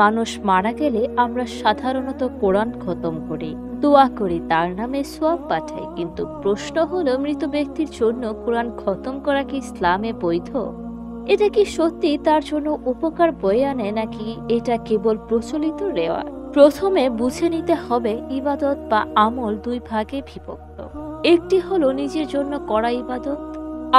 মানুষ মারা গেলে আমরা সাধারণত কোরআন খতম করি, দোয়া করি, তার নামে সওয়াব পাঠাই। কিন্তু প্রশ্ন হলো, মৃত ব্যক্তির জন্য কোরআন খতম করা কি ইসলামে বৈধ? এটা কি সত্যি তার জন্য উপকার বয়ে আনে, নাকি এটা কেবল প্রচলিত রেওয়াজ? প্রথমে বুঝে নিতে হবে, ইবাদত বা আমল দুই ভাগে বিভক্ত। একটি হলো নিজের জন্য করা ইবাদত,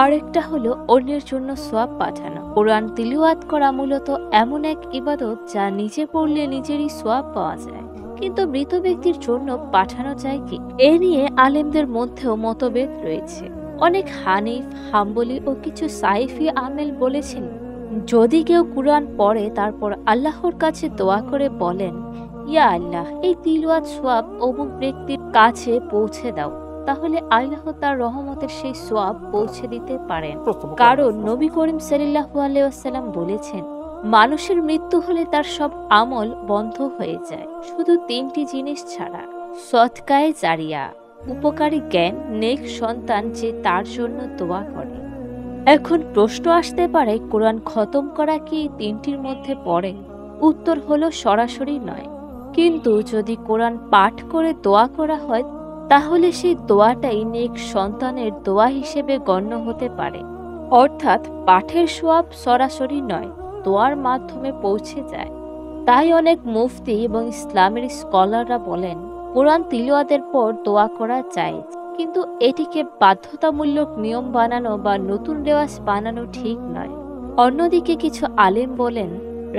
আরেকটা হলো অন্যের জন্য সওয়াব পাঠানো। কোরআন তিলাওয়াত করা মূলত এমন এক ইবাদত যা নিজে পড়লে নিজেরই সওয়াব পাওয়া যায়, কিন্তু মৃত ব্যক্তির জন্য পাঠানো যায় কি, এ নিয়ে আলেমদের মধ্যেও মতভেদ রয়েছে। অনেক হানিফ, হাম্বলি ও কিছু সাইফি আমেল বলেছেন, যদি কেউ কুরআন পড়ে তারপর আল্লাহর কাছে দোয়া করে বলেন, ইয়া আল্লাহ, এই তিলাওয়াত সওয়াব অমুক ব্যক্তির কাছে পৌঁছে দাও, তাহলে আল্লাহ তার রহমতের সেই সওয়াব পৌঁছে দিতে পারেন। কারণ নবী করিম সাল্লাল্লাহু আলাইহি ওয়াসাল্লাম বলেছেন, মানুষের মৃত্যু হলে তার সব আমল বন্ধ হয়ে যায়, শুধু তিনটি জিনিস ছাড়া: সদকায়ে জারিয়া, উপকারী জ্ঞান, নেক সন্তান যে তার জন্য দোয়া করে। এখন প্রশ্ন আসতে পারে, কোরআন খতম করা কি তিনটির মধ্যে পড়ে? উত্তর হলো সরাসরি নয়, কিন্তু যদি কোরআন পাঠ করে দোয়া করা হয় তাহলে সেই দোয়াটাই নেক সন্তানের দোয়া হিসেবে গণ্য হতে পারে। অর্থাৎ পাঠের সওয়াব সরাসরি নয়, দোয়ার মাধ্যমে পৌঁছে যায়। তাই অনেক মুফতি এবং ইসলামের স্কলাররা বলেন, কোরআন তিলাওয়াতের পর দোয়া করা যায়, কিন্তু এটিকে বাধ্যতামূলক নিয়ম বানানো বা নতুন রেওয়াজ বানানো ঠিক নয়। অন্যদিকে কিছু আলেম বলেন,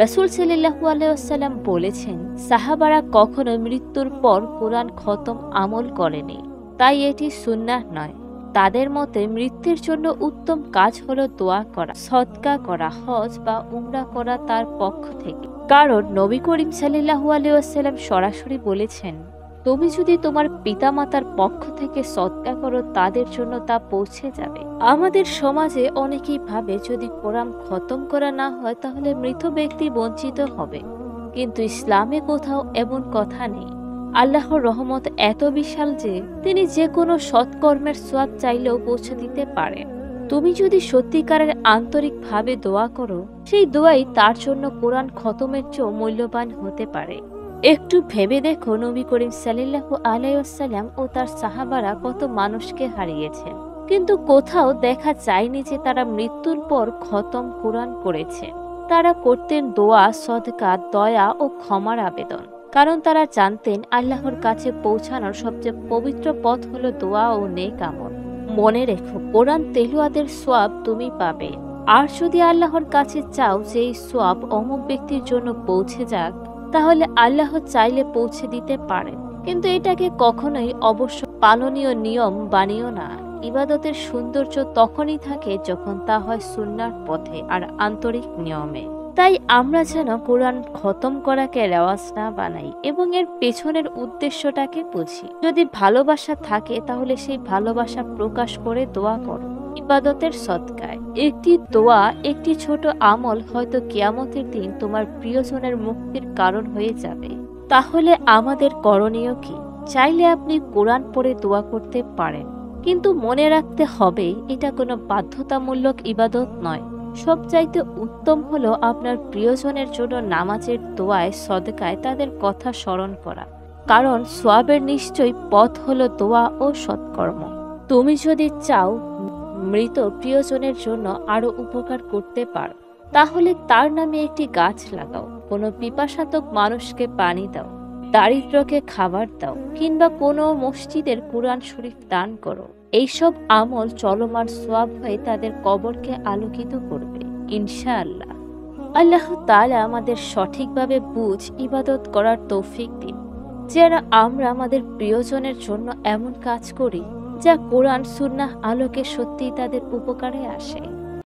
রাসূল সাল্লাল্লাহু আলাইহি ওয়াসাল্লাম বলেছেন, সাহাবারা কখনো মৃত্যুর পর কোরআন খতম আমল করেনি, তাই এটি সুন্নাহ নয়। তাদের মতে মৃত্যুর জন্য উত্তম কাজ হলো দোয়া করা, সদকা করা, হজ বা উমরা করা তার পক্ষ থেকে। কারণ নবী করিম সাল্লাল্লাহু আলাইহি ওয়াসাল্লাম সরাসরি বলেছেন, তুমি যদি তোমার পিতামাতার পক্ষ থেকে সদকা করো তাদের জন্য তা পৌঁছে যাবে। আমাদের সমাজে অনেকেই ভাবে, যদি কোরআন খতম করা না হয় তাহলে মৃত ব্যক্তি বঞ্চিত হবে, কিন্তু ইসলামে কোথাও এমন কথা নেই। আল্লাহর রহমত এত বিশাল যে তিনি যে কোনো সৎকর্মের সওয়াব চাইলেও পৌঁছে দিতে পারেন। তুমি যদি সত্যিকারের আন্তরিকভাবে দোয়া করো, সেই দোয়াই তার জন্য কোরআন খতমের চেয়েও মূল্যবান হতে পারে। একটু ভেবে দেখো, নবী করিম সাল্লাল্লাহু আলাইহি ওয়াসাল্লাম ও তার সাহাবারা কত মানুষকে হারিয়েছেন, কিন্তু কোথাও দেখা যায়নি যে তারা মৃত্যুর পর খতম কোরআন করেছেন। তারা করতেন দোয়া, সদকা, দয়া ও ক্ষমার আবেদন, কারণ তারা জানতেন আল্লাহর কাছে পৌঁছানোর সবচেয়ে পবিত্র পথ হলো দোয়া ও নেক আমল। মনে রেখো, কোরআন তেলাওয়াতের সওয়াব তুমি পাবে, আর যদি আল্লাহর কাছে চাও যে এই সওয়াব অমুক ব্যক্তির জন্য পৌঁছে যাক, তাহলে আল্লাহ চাইলে পৌঁছে দিতে পারেন। কিন্তু এটাকে কখনোই অবশ্য পালনীয় নিয়ম বানিও না। ইবাদতের সৌন্দর্য তখনই থাকে যখন তা হয় সুন্নাহর পথে আর আন্তরিক নিয়মে। তাই আমরা যেন কোরআন খতম করাকে রেওয়াজ না বানাই এবং এর পেছনের উদ্দেশ্যটাকে বুঝি। যদি ভালোবাসা থাকে তাহলে সেই ভালোবাসা প্রকাশ করে দোয়া করো। ইবাদতের সদকায় একটি দোয়া, একটি ছোট আমল হয়তো কিয়ামতের দিন তোমার প্রিয়জনের মুক্তির কারণ হয়ে যাবে। তাহলে আমাদের করণীয় কি? চাইলে আপনি কোরআন পড়ে দোয়া করতে পারেন, কিন্তু মনে রাখতে হবে এটা কোনো বাধ্যতামূলক ইবাদত নয়। সবচাইতে উত্তম হলো আপনার প্রিয়জনের জন্য নামাজের দোয়ায়, সদকায় তাদের কথা স্মরণ করা, কারণ সওয়াবের নিশ্চয়ই পথ হলো দোয়া ও সৎকর্ম। তুমি যদি চাও মৃত প্রিয়জনের জন্য আরো উপকার করতে পারো, তাহলে তার নামে একটি গাছ লাগাও, কোনো পিপাসাতক মানুষকে পানি দাও, দারিদ্রকে খাবার দাও, কিংবা কোনো মসজিদের কুরআন শরীফ দান করো। এইসব আমল চলমান সওয়াব হয়ে তাদের কবরকে আলোকিত করবে ইনশাআল্লাহ। আল্লাহ তাআলা আমাদের সঠিকভাবে বুঝ ইবাদত করার তৌফিক দিন, যেন আমরা আমাদের প্রিয়জনের জন্য এমন কাজ করি যা কোরআন সুন্নাহ আলোকে সত্যিই তাদের উপকারে আসে।